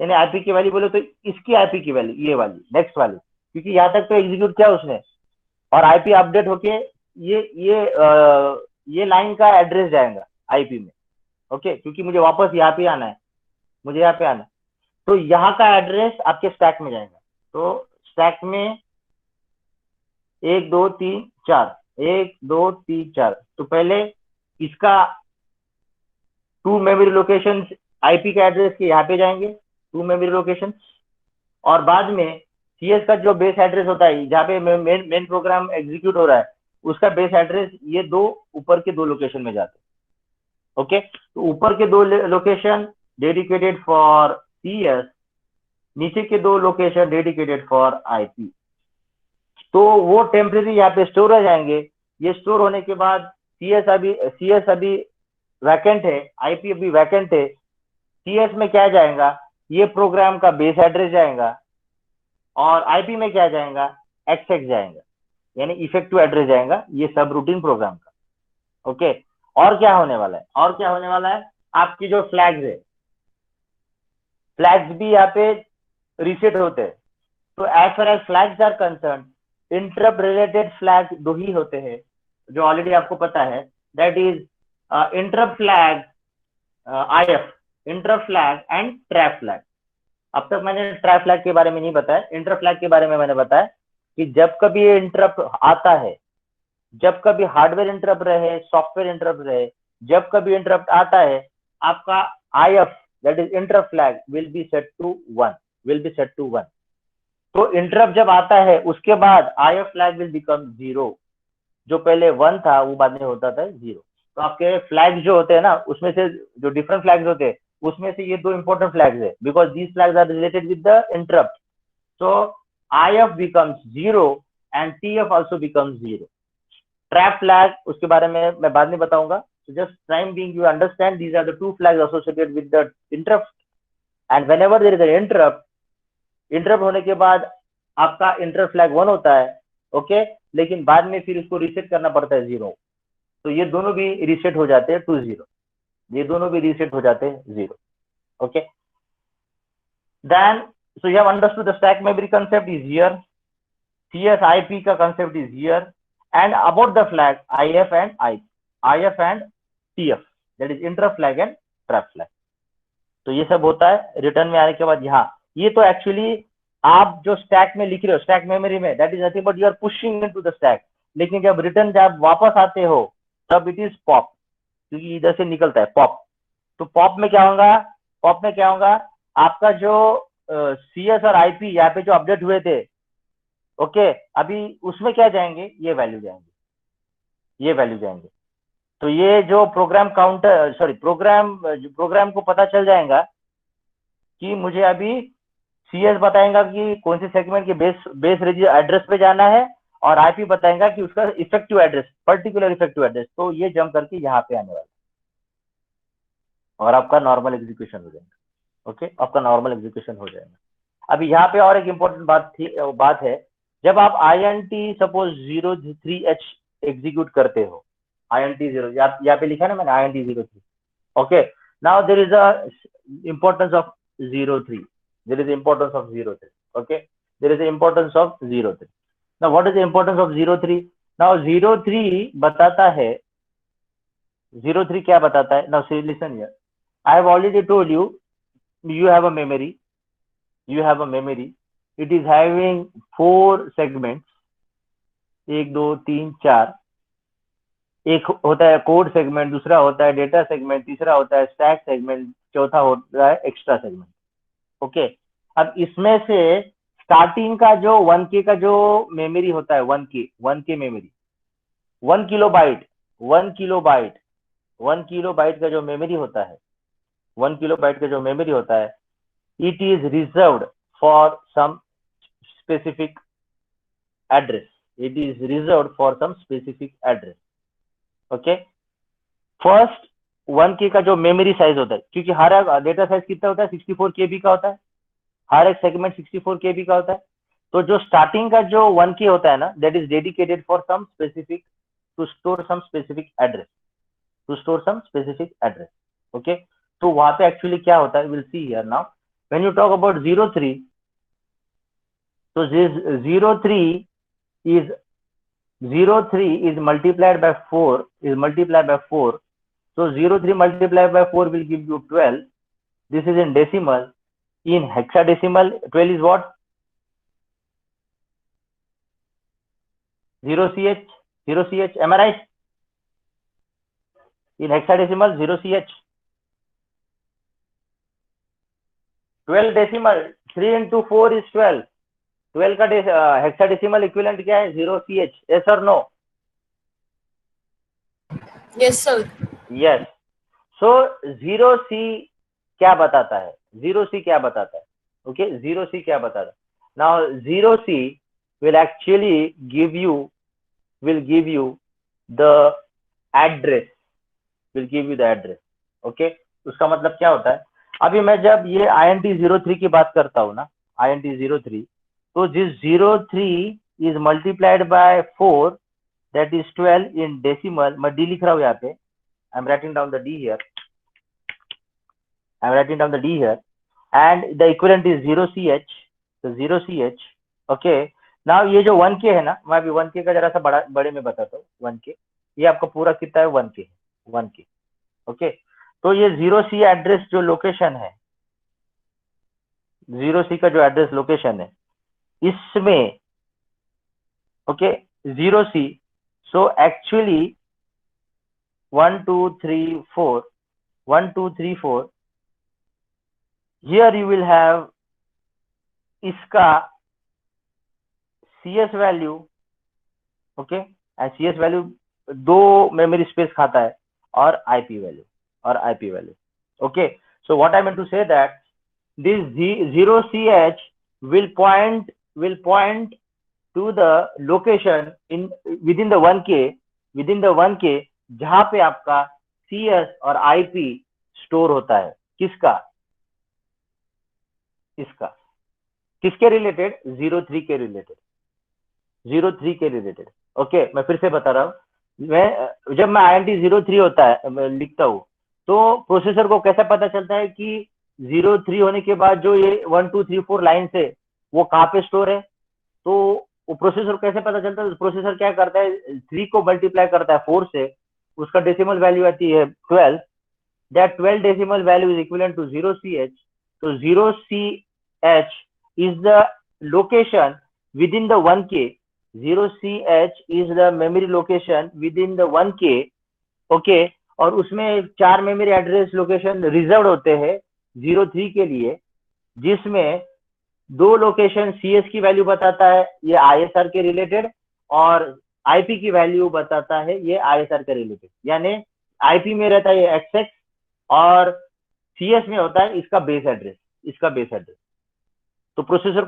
यानी आईपी की वैल्यू बोले तो इसकी आईपी की वैल्यू, ये वाली नेक्स्ट वाली, क्योंकि यहाँ तक तो एग्जीक्यूट किया उसने, और आईपी अपडेट होके ये लाइन का एड्रेस जाएगा आईपी में। ओके, क्योंकि मुझे वापस यहाँ पे आना है, मुझे यहाँ पे आना है, तो यहाँ का एड्रेस आपके स्टैक में जाएगा। तो स्टैक में 1 2 3 4, 1 2 3 4, तो पहले इसका 2 मेमोरी लोकेशन आईपी के एड्रेस के यहाँ पे जाएंगे, 2 मेमोरी लोकेशन, और बाद में सीएस का जो बेस एड्रेस होता है जहाँ पे मेन प्रोग्राम एग्जीक्यूट हो रहा है, उसका बेस एड्रेस ये दो ऊपर के 2 लोकेशन में जाते हैं। ओके, तो ऊपर के 2 लोकेशन डेडिकेटेड फॉर सीएस, नीचे के 2 लोकेशन डेडिकेटेड फॉर आईपी। तो वो टेम्परेरी यहाँ पे स्टोर हो जाएंगे। ये स्टोर होने के बाद सीएस अभी वैकेंट है, आईपी अभी वैकेंट है, सीएस में क्या जाएगा, ये प्रोग्राम का बेस एड्रेस जाएगा, और आईपी में क्या जाएगा, एक्सएक्स जाएगा, यानी इफेक्टिव एड्रेस जाएगा ये सब रूटीन प्रोग्राम का। ओके, और क्या होने वाला है, और क्या होने वाला है, आपकी जो फ्लैग्स है, फ्लैग्स भी यहाँ पे रीसेट होते हैं। तो as far as flags are concern, interrupt related flag 2 ही होते हैं, जो ऑलरेडी आपको पता है, that is interrupt flag, IF, interrupt flag and trap flag. अब तक मैंने ट्रैप फ्लैग के बारे में नहीं बताया, इंटरप्ट फ्लैग के बारे में मैंने बताया कि जब कभी ये इंटरप्ट आता है, जब कभी हार्डवेयर इंटरप्ट रहे, सॉफ्टवेयर इंटरप्ट रहे, जब कभी इंटरप्ट आता है, आपका IF that is interrupt flag will be set to 1, तो इंटरप्ट जब आता है उसके बाद आईएफ फ्लैग विल बिकम 0, जो पहले 1 था वो बाद में होता था 0। तो आपके फ्लैग्स जो होते हैं ना, उसमें से जो डिफरेंट फ्लैग्स होते हैं, उसमें से ये 2 इंपॉर्टेंट फ्लैग्स है, because these flags are related with the interrupt. So IF becomes 0 and TF also becomes 0. Trap flag उसके बारे में मैं बाद में बताऊंगा। So just time being you understand these are the 2 flags associated with the interrupt, and whenever there is an interrupt होने के बाद आपका interrupt flag 1 होता है, ओके, लेकिन बाद में फिर उसको रीसेट करना पड़ता है 0, तो ये दोनों भी रीसेट हो जाते हैं 2-0, ये दोनों भी रीसेट हो जाते हैं 0। Okay, then so you have understood the stack memory concept is here, CS IP का concept is here, and about the flag IF and TF, that is interrupt flag and trap flag। तो ये सब होता है return में आने के बाद। यहाँ ये तो एक्चुअली आप जो स्टैक में लिख रहे हो, स्टैक मेमोरी में, that is nothing but you are pushing into the stack, लेकिन जब रिटर्न जब वापस आते हो तब इट इज पॉप, क्योंकि इधर से निकलता है पॉप। तो पॉप में क्या होगा, पॉप में क्या होगा, आपका जो CS और IP यहाँ पे जो अपडेट हुए थे, ओके, अभी उसमें क्या जाएंगे, ये वैल्यू जाएंगे, ये वैल्यू जाएंगे। तो ये जो प्रोग्राम काउंटर, सॉरी प्रोग्राम को पता चल जाएगा कि मुझे अभी CS बताएगा कि कौन से सेगमेंट के बेस एड्रेस पे जाना है, और IP बताएगा कि उसका effective address, particular effective address, तो ये जंप करके यहाँ पे आने वाला, और आपका नॉर्मल एग्जीक्यूशन हो जाएगा। ओके, आपका नॉर्मल एग्जीक्यूशन हो जाएगा। अभी यहाँ पे और एक इम्पोर्टेंट बात है, जब आप INT सपोज 03H एग्जीक्यूट करते हो, INT 0, यहाँ पे लिखा है ना मैंने INT 03, okay, now there is a importance of 03, there is importance of 03, okay, there is importance of 03। now what is the importance of 03? now 03 बताता है, 03 क्या बताता है, now see, listen here, I have already told you, you have a memory, it is having 4 segments, 1 2 3 4, एक होता है code segment, दूसरा होता है डेटा सेगमेंट, तीसरा होता है स्टैक सेगमेंट, चौथा होता है एक्स्ट्रा सेगमेंट। ओके, अब इसमें से स्टार्टिंग का जो 1K का जो मेमोरी होता है, 1K मेमोरी, 1 किलोबाइट का जो मेमोरी होता है, 1 किलोबाइट का जो मेमोरी होता है, it is reserved for some specific address, okay. First 1K का जो मेमोरी साइज होता है, क्योंकि हर एक डेटा साइज कितना होता है, 64 KB का होता है, हर एक सेगमेंट 64 KB का होता है। तो जो स्टार्टिंग का जो 1K होता है ना, that is dedicated for some specific, to store some specific address, okay. तो वहां पे एक्चुअली क्या होता है, will see here now, when you talk about 03, so this 03 is multiplied by 4, so 03 multiplied by 4 will give you 12. This is in decimal. In hexadecimal, 12 is what? 0ch, am I right? In hexadecimal, 0ch. 12 decimal, 3 into 4 is 12. 12 का hexadecimal equivalent क्या है? 0ch. Yes or no? Yes, sir. Yes. So 0c क्या बताता है? 0c क्या बताता है? Okay, 0c क्या बताता है? Now 0c will actually give you the address. Okay, उसका मतलब क्या होता है? अभी मैं जब ये INT 03 की बात करता हूँ ना, INT 03, तो जिस 03 is multiplied by 4, that is 12 in decimal. मैं D लिख रहा हूँ यहाँ पे. I'm writing down the D here. And the equivalent is 0ch. So 0ch. Okay. Now ये जो 1k है ना, मैं अभी 1k का जरा सा बड़े में बताता हूँ. 1k ये आपका पूरा कितना है? 1k. ओके, तो ये 0c एड्रेस जो लोकेशन है, 0c का जो एड्रेस लोकेशन है, इसमें okay 0c, so actually 1 2 3 4 here you will have इसका CS value. Okay, and CS value 2 memory space खाता है और IP value. Okay, so what I meant to say that this 0ch will point to the location within the 1k जहां पे आपका CS और IP store होता है. किसका? इसका. किसके रिलेटेड? 03 के रिलेटेड. ओके, मैं फिर से बता रहा हूँ. जब मैं INT 03 होता है मैं लिखता हूँ, तो प्रोसेसर को कैसे पता चलता है कि 03 होने के बाद जो ये 1 2 3 4 लाइन है वो कहाँ पे स्टोर है? तो वो प्रोसेसर कैसे पता चलता है? प्रोसेसर क्या करता है? 3 को मल्टीप्लाई करता है 4 से, उसका डेसिमल वैल्यू आती है 12. That 12 decimal value is equivalent to 0ch. तो 0ch is the location within the 1k. 0ch is the memory location within the 1k. Okay, और उसमें 4 मेमोरी एड्रेस लोकेशन रिजर्व होते हैं 03 के लिए, जिसमें 2 लोकेशन CS की value बताता है ये ISR के रिलेटेड, और IP की वैल्यू बताता है ये ISR के रिलेटेड. यानी IP में रहता है ये XX और CS में होता है इसका बेस एड्रेस. तो प्रोसेसर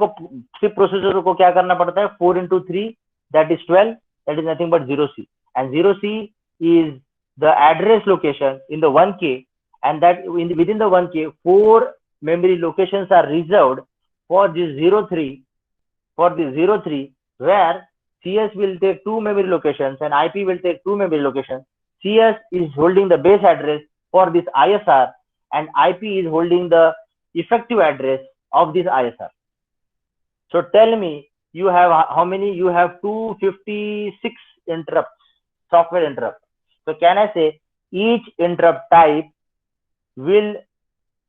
को क्या करना पड़ता है? 4 into 3 that is 12, that is nothing but 0c, and 0c is the address location in the 1k, and that within the 1k 4 memory locations are reserved for this 03, where CS will take 2 memory locations and IP will take 2 memory locations. CS is holding the base address for this ISR, and IP is holding the effective address of this ISR. So tell me, you have how many? You have 256 interrupts, software interrupts. So can I say each interrupt type will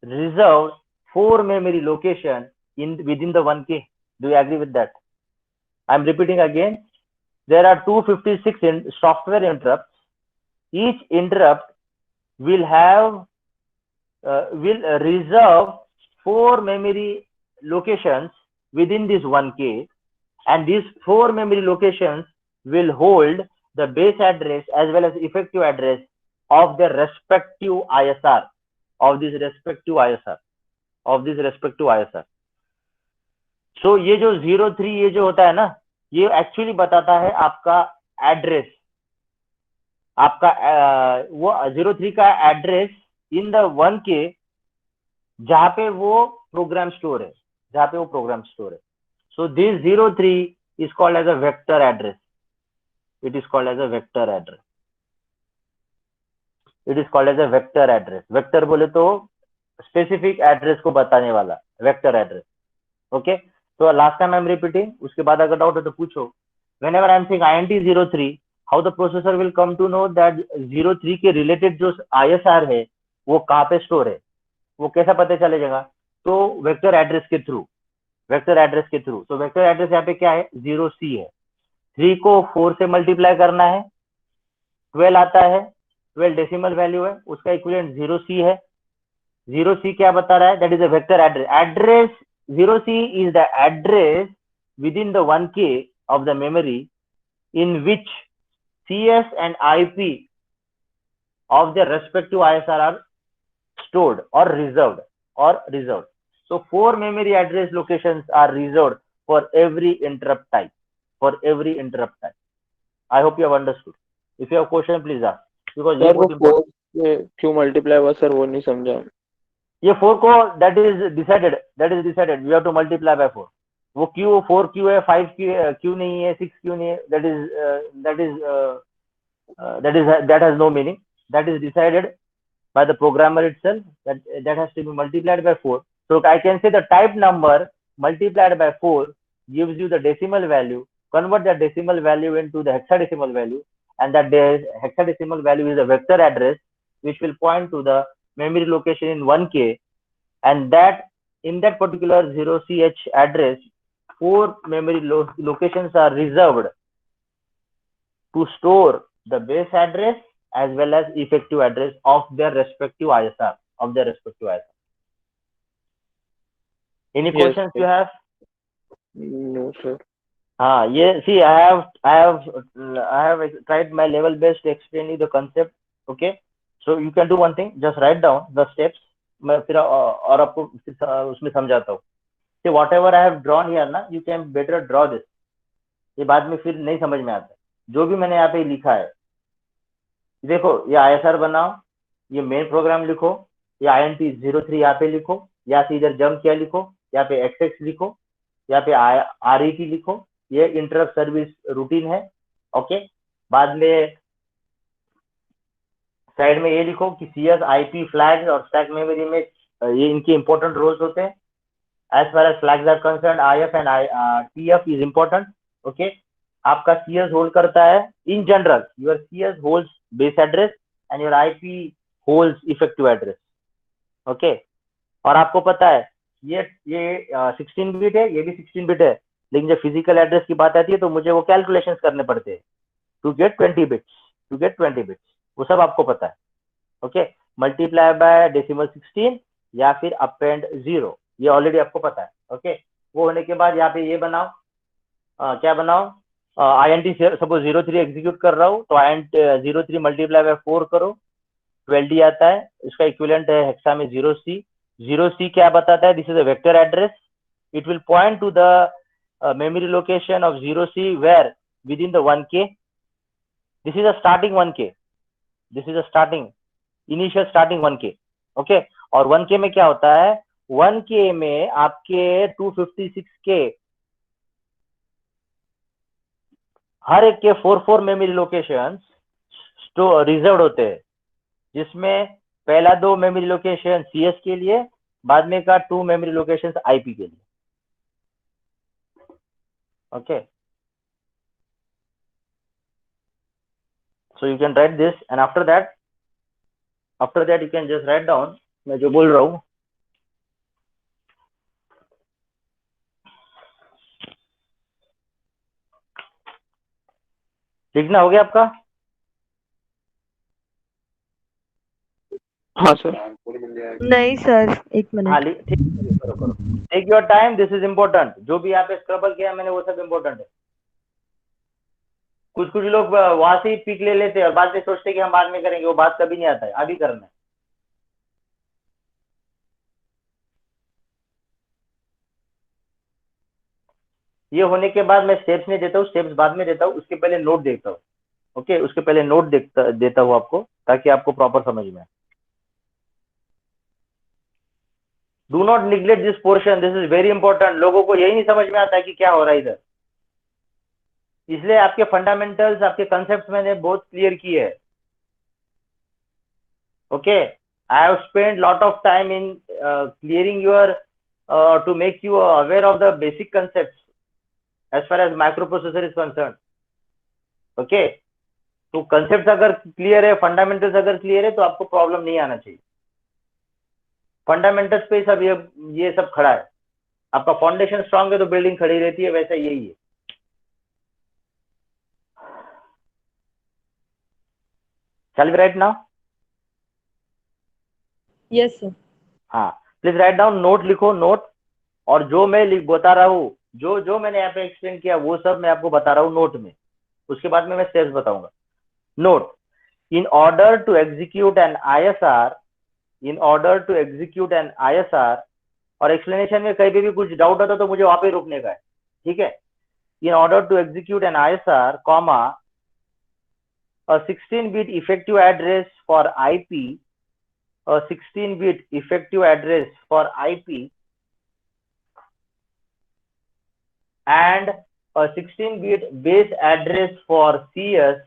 reserve 4 memory location within the 1k? Do you agree with that? I'm repeating again. There are 256 software interrupts. Each interrupt will have will reserve 4 memory locations within this 1k, and these 4 memory locations will hold the base address as well as effective address of the respective ISR, of this respective ISR. So ये जो 03 ये जो होता है ना, ये actually बताता है आपका एड्रेस, आपका वो 03 का एड्रेस इन द 1k जहाँ पे वो प्रोग्राम स्टोर है, So this 03 is called as a vector address. It is called as a vector address. Vector बोले तो स्पेसिफिक एड्रेस को बताने वाला. Vector address. ओके, तो last time I am repeating, उसके बाद अगर डाउट है तो पूछो. whenever I am saying INT03, how the processor will come to know that 03 के रिलेटेड जो ISR है वो कहाँ पे स्टोर है, वो कैसा पता चलेगा? तो वेक्टर एड्रेस के थ्रू, वेक्टर एड्रेस के थ्रू. तो वेक्टर एड्रेस यहाँ पे क्या है? 0C है. 3 को 4 से मल्टीप्लाई करना है, 12 आता है. 12 डेसिमल वैल्यू है, उसका इक्विवेलेंट 0C है. 0C क्या बता रहा है? That is a vector address. Address 0C is the address within the 1K of the memory in which CS and IP of their respective ISR are stored or reserved. So 4 memory address locations are reserved for every interrupt type. I hope you have understood. If you have question, please ask. Because ये sir वो बहुत important. 4 से क्यों multiply हुआ sir, वो नहीं समझा. ये 4 को that is decided. We have to multiply by 4. वो क्यों 4 क्यों है, 5 क्यों नहीं है, 6 क्यों नहीं है, that has no meaning. That is decided by the programmer itself. That has to be multiplied by 4. So I can say the type number multiplied by 4 gives you the decimal value. Convert that decimal value into the hexadecimal value, and that hexadecimal value is a vector address which will point to the memory location in 1K, and that in that particular 0CH address 4 memory locations are reserved to store the base address as well as effective address of their respective ISR. Any Yes, questions you have? No sir. Yeah, see, I have tried my level best to explain you the concept. Okay, so you can do one thing, just write down the steps. मैं फिर और आपको उसमें समझाता हूँ. See, whatever I have drawn here ना, you can better draw this. ये बाद में फिर नहीं समझ में आता. जो भी मैंने यहाँ पे लिखा है, देखो, ये ISR बनाओ, ये मेन प्रोग्राम लिखो, ये INT03 यहाँ पे लिखो, यहाँ से इधर जंप किया लिखो, यहाँ पे XX लिखो, यहाँ पे RET लिखो, ये इंटरप्ट सर्विस रूटीन है. ओके, बाद में साइड में ये लिखो कि CS, IP, फ्लैग्स और स्टैक मेमोरी में ये इनके इंपॉर्टेंट रोल्स होते हैं. As far as flags are concern, IF and TF is important. Okay, आपका CS होल्ड करता है in general, your CS holds base address and your IP holds effective address. Okay, और आपको पता है ये 16 बिट है, ये भी 16 बिट है, लेकिन जब फिजिकल एड्रेस की बात आती है तो मुझे वो कैलकुलेशंस करने पड़ते हैं टू गेट 20 बिट्स. वो सब आपको पता है. ओके, मल्टीप्लाई बाय डेसिमल 16 या फिर अपेंड 0, ये ऑलरेडी आपको पता है. ओके, वो होने के बाद यहाँ पे ये बनाओ, क्या बनाओ, INT सपोज 03 एग्जीक्यूट कर रहा हूँ तो INT 03 मल्टीप्लाई बाय 4 करो, 12D आता है, इसका इक्विवेलेंट है हेक्सा में 0C. 0C क्या बताता है? This is a vector address. It will point two the memory location of 0C where within the 1K. This is a starting 1K. Initial starting 1K. Okay, और 1K में क्या होता है? 1K में आपके 256K हर एक के 4 मेमोरी लोकेशन रिजर्व होते हैं, जिसमें पहला 2 मेमोरी लोकेशन CS के लिए, बाद में का 2 मेमोरी लोकेशन IP के लिए. Okay, so you can write this, and after that you can just write down मैं जो बोल रहा हूँ. लिखना हो गया आपका? हाँ सर. नहीं सर, एक मिनट. ठीक है, करो. Take your time, this is important. जो भी यहाँ पे स्क्रबल किया मैंने वो सब इम्पोर्टेंट है. कुछ लोग वहां से ही पिक ले लेते हैं और बाद में सोचते हैं कि हम बाद में करेंगे. वो बात कभी नहीं आता है, अभी करना है. ये होने के बाद मैं स्टेप्स नहीं देता हूँ, स्टेप्स बाद में देता हूँ, उसके पहले नोट देखता हूँ. ओके, उसके पहले नोट देता हूँ आपको, ताकि आपको प्रॉपर समझ में आए. Do not neglect this portion, this is very important. लोगों को यही नहीं समझ में आता है कि क्या हो रहा है इधर, इसलिए आपके फंडामेंटल्स, आपके कंसेप्ट मैंने बहुत क्लियर किए है. Okay, I have spend lot of time in clearing your to make you aware of the basic concepts as far as microprocessor is concerned. Okay, तो कंसेप्ट अगर क्लियर है, फंडामेंटल्स अगर clear है, तो आपको प्रॉब्लम नहीं आना चाहिए. फंडामेंटल्स पे सब ये सब खड़ा है. आपका फाउंडेशन स्ट्रांग है तो बिल्डिंग खड़ी रहती है, वैसा यही है. Shall we write now? Yes, sir. हाँ, प्लीज राइट डाउन. नोट लिखो, नोट. और जो मैं बता रहा हूँ, जो मैंने यहाँ पे एक्सप्लेन किया, वो सब मैं आपको बता रहा हूँ नोट में. उसके बाद में मैं स्टेप्स बताऊंगा. Note. In order to execute an ISR, और एक्सप्लेनेशन में कहीं भी कुछ डाउट होता तो मुझे वहां पे रुकने का है. ठीक है. In order to execute an ISR, comma, a 16-bit effective address for IP, a 16-bit effective address for IP, and a 16-bit base address for CS,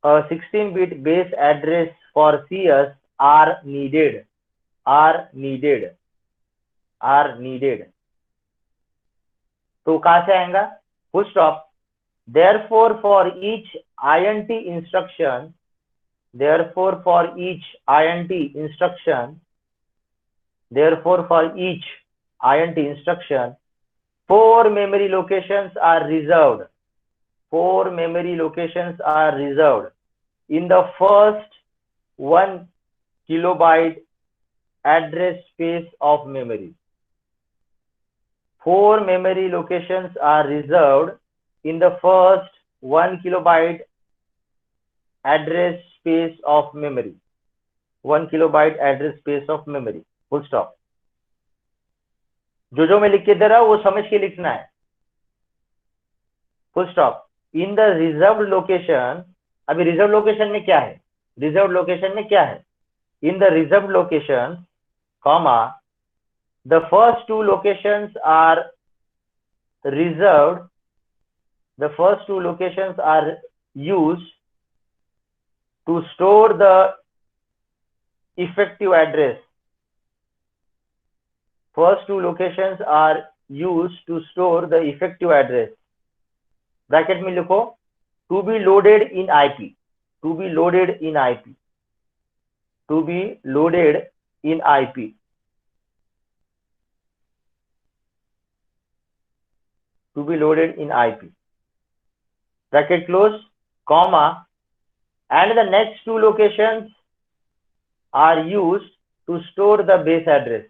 a 16-bit base address for CS are needed. तो कहां से आएगा? Full stop. Therefore, for each INT instruction, four memory locations are reserved. In the first 1 kilobyte address space of memory. 4 memory locations are reserved in the first 1 kilobyte address space of memory. 1 kilobyte address space of memory. Full stop. जो मैं लिख के दे रहा हूं वो समझ के लिखना है. Full stop. In the reserved location, अभी रिजर्व लोकेशन में क्या है? In the reserved location, comma, the first two locations are reserved. The first two locations are used to store the effective address. First two locations are used to store the effective address. Bracket में लिखो, to be loaded in IP. To be loaded in IP. Bracket close, comma, and the next two locations are used to store the base address.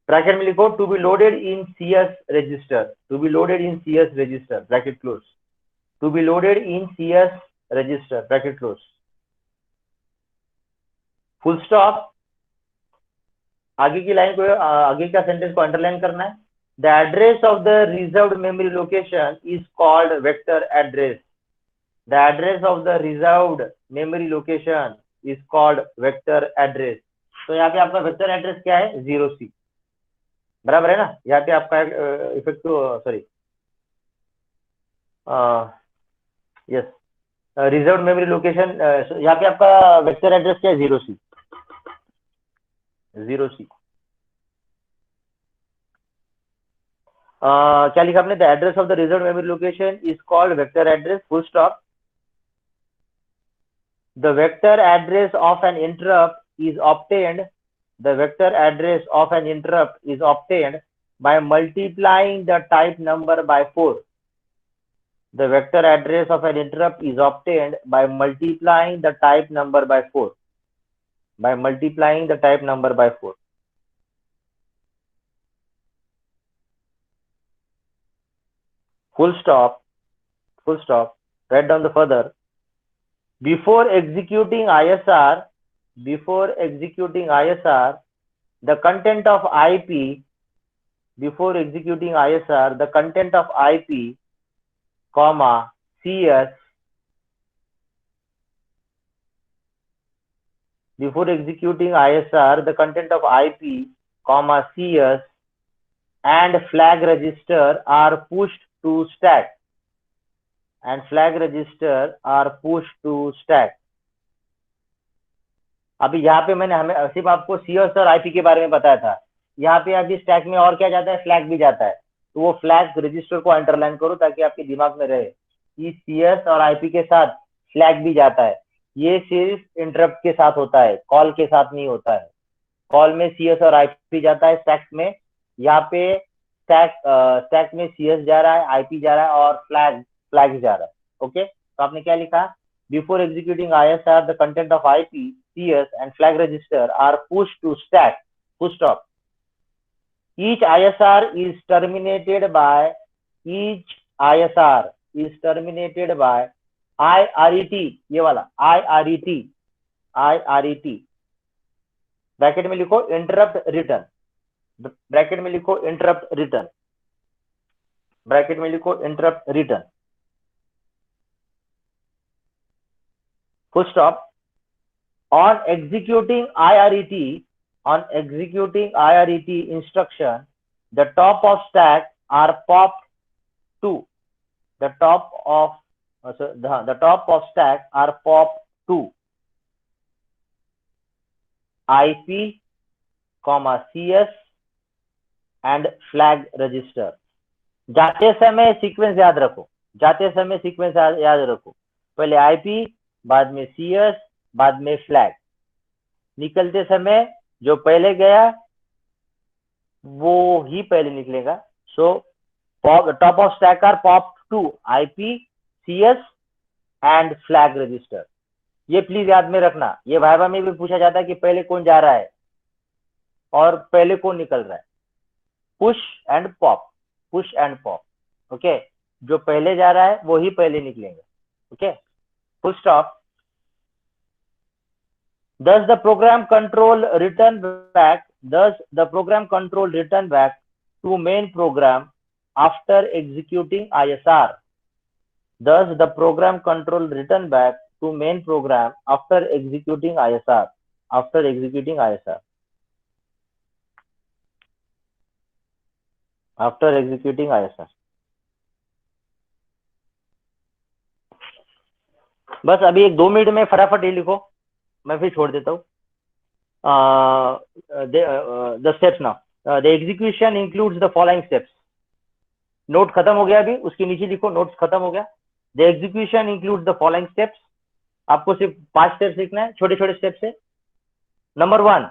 Bracket में लिखो, to be loaded in CS register. Bracket close. To be loaded in CS register. Bracket close. Full stop. आगे की line को, आगे का sentence को underline करना है. The address of the reserved memory location is called vector address. The address of the reserved memory location is called vector address. तो यहाँ पे आपका वेक्टर एड्रेस क्या है? 0C. बराबर है ना? यहाँ पे आपका effective, sorry, yes, reserve memory location, यहाँ पे आपका वेक्टर एड्रेस क्या है? 0C. क्या लिखा आपने? The address of the reserve memory location is called vector address. Full stop. The vector address of an interrupt is obtained. The vector address of an interrupt is obtained by multiplying the type number by 4. The vector address of an interrupt is obtained by multiplying the type number by 4. Full stop. Write down the further. Before executing ISR, the content of IP, comma, CS before executing ISR, the content of IP, comma CS and flag register are pushed to stack. And flag register are pushed to stack. अभी यहाँ पे मैंने हमें सिर्फ आपको CS और IP के बारे में बताया था. यहाँ पे अभी स्टैक में और क्या जाता है, फ्लैग भी जाता है. तो वो फ्लैग रजिस्टर को अंडरलाइन करो ताकि आपके दिमाग में रहे कि CS और IP के साथ फ्लैग भी जाता है. ये सिर्फ इंटरप्ट के साथ होता है, कॉल के साथ नहीं होता है. कॉल में CS और IP जाता है स्टैक में. यहाँ पे स्टैक में CS जा रहा है, IP जा रहा है और फ्लैग जा रहा है. ओके, तो आपने क्या लिखा? Before executing ISR, the content of IP, CS and flag register are pushed to stack. Full stop. Each ISR is terminated by IRET. ये वाला IRET. ब्रैकेट में लिखो इंटरप्ट रिटर्न. ब्रैकेट में लिखो इंटरप्ट रिटर्न. ब्रैकेट में लिखो interrupt return. Full stop. On executing IRET instruction, the top of stack are popped to. The top of stack are popped to IP, CS and flag register. जाते समय sequence याद रखो. पहले IP, बाद में CS, बाद में फ्लैग. निकलते समय जो पहले गया वो ही पहले निकलेगा. So top of stack are pop to IP, CS and flag register. ये प्लीज याद में रखना. ये वाइवा में भी पूछा जाता है कि पहले कौन जा रहा है और पहले कौन निकल रहा है. Push and pop. ओके, जो पहले जा रहा है वो ही पहले निकलेंगे. Okay, full stop. Thus the program control return back to main program after executing ISR. Thus the program control return back to main program after executing ISR. बस अभी 1-2 मिनट में फटाफट ये लिखो, मैं फिर छोड़ देता हूँ. the steps now. The execution includes the following steps. Note खत्म हो गया. अभी उसके नीचे लिखो नोट्स खत्म हो गया. The execution includes the following steps. आपको सिर्फ 5 स्टेप्स लिखना है, छोटे छोटे स्टेप से. Number 1,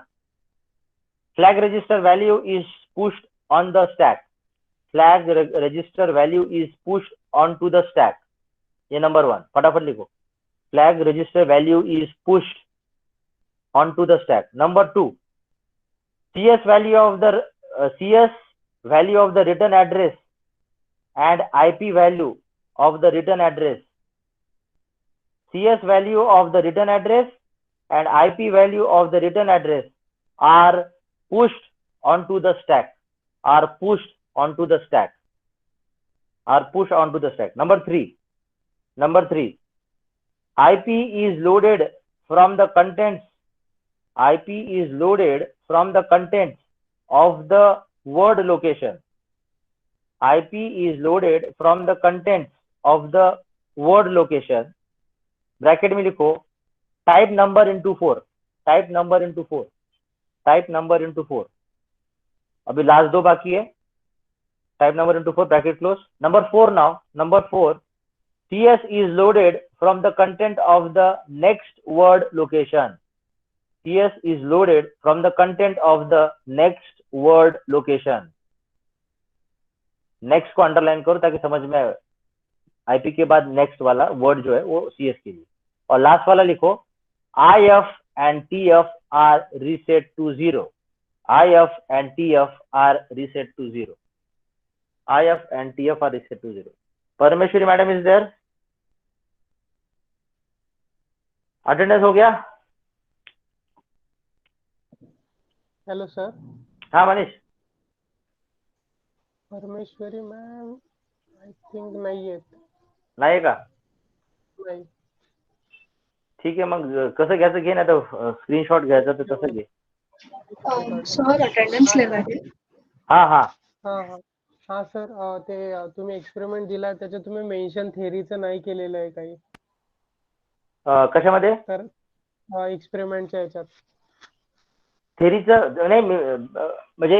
flag register value is pushed on the stack. Flag register value is pushed onto the stack. ये नंबर 1, फटाफट लिखो. Flag register value is pushed onto the stack. Number 2, CS value of the return address and IP value of the return address. CS value of the return address and IP value of the return address are pushed onto the stack. Number 3, IP is loaded from the contents of the word location. IP is loaded from the contents of the word location. Bracket में लिखो type number into 4. अभी last 2 बाकी है. Type number into 4, bracket close. Number 4 now. Number 4, CS is loaded from the content of the next word location. CS is loaded from the content of the next word location. Next को underline करो ताकि समझ में आए. IP के बाद next वाला word जो है वो CS के लिए. और लास्ट वाला लिखो IF and TF are reset to 0. Parameshwari madam is there. Attendance हो गया? Hello sir. हाँ Manish. Parameshwari ma'am I think नहीं है. नहीं का? नहीं. ठीक आहे, मग कसं घ्यायचं घे, नाही तर स्क्रीनशॉट घ्यायचा तर तसं घे. सर अटेंडन्स लेवायचे. हा हा हा हा हा सर ते तुम्ही एक्सपेरिमेंट दिला त्याच्यात तुम्ही मेन्शन थेअरीचं नाही केलेलं आहे काही कशामध्ये तर एक्सपेरिमेंटच्या याच्यात. थेरीचं नाही म्हणजे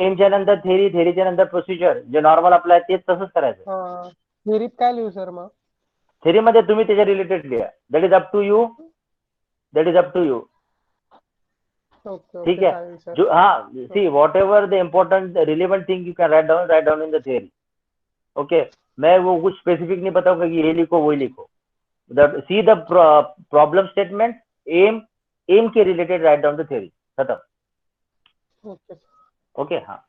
एमच्या नंतर थेरीच्या नंतर प्रोसिजर जे नॉर्मल आपलं आहे तेच तसंच करायचं. थेअरीत काय लिहू सर मग? थेरीमध्ये तुम्ही त्याच्या रिलेटेड लिहा. That is up to you. Okay ठीक ओके है चालेल सर. जो हाँ see whatever the important relevant thing you can write down in the theory. Okay, मैं वो कुछ स्पेसिफिक नहीं बताऊंगा कि ये लिखो वही लिखो. See the problem statement, M के related write down the theory. खत्म. ओके ओके हाँ.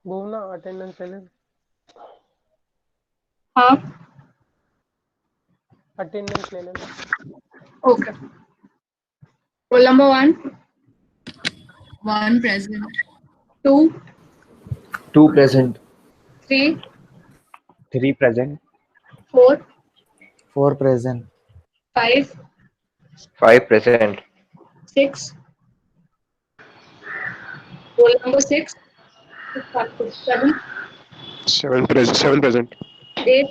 बघू ना अटेंडन्स लेवल. हाँ attendance level. Okay. Roll number 1 1 present, 2 2 present, 3 3 present, 4 4 present, 5 5 present, 6. Roll number 6 7 7 present, 8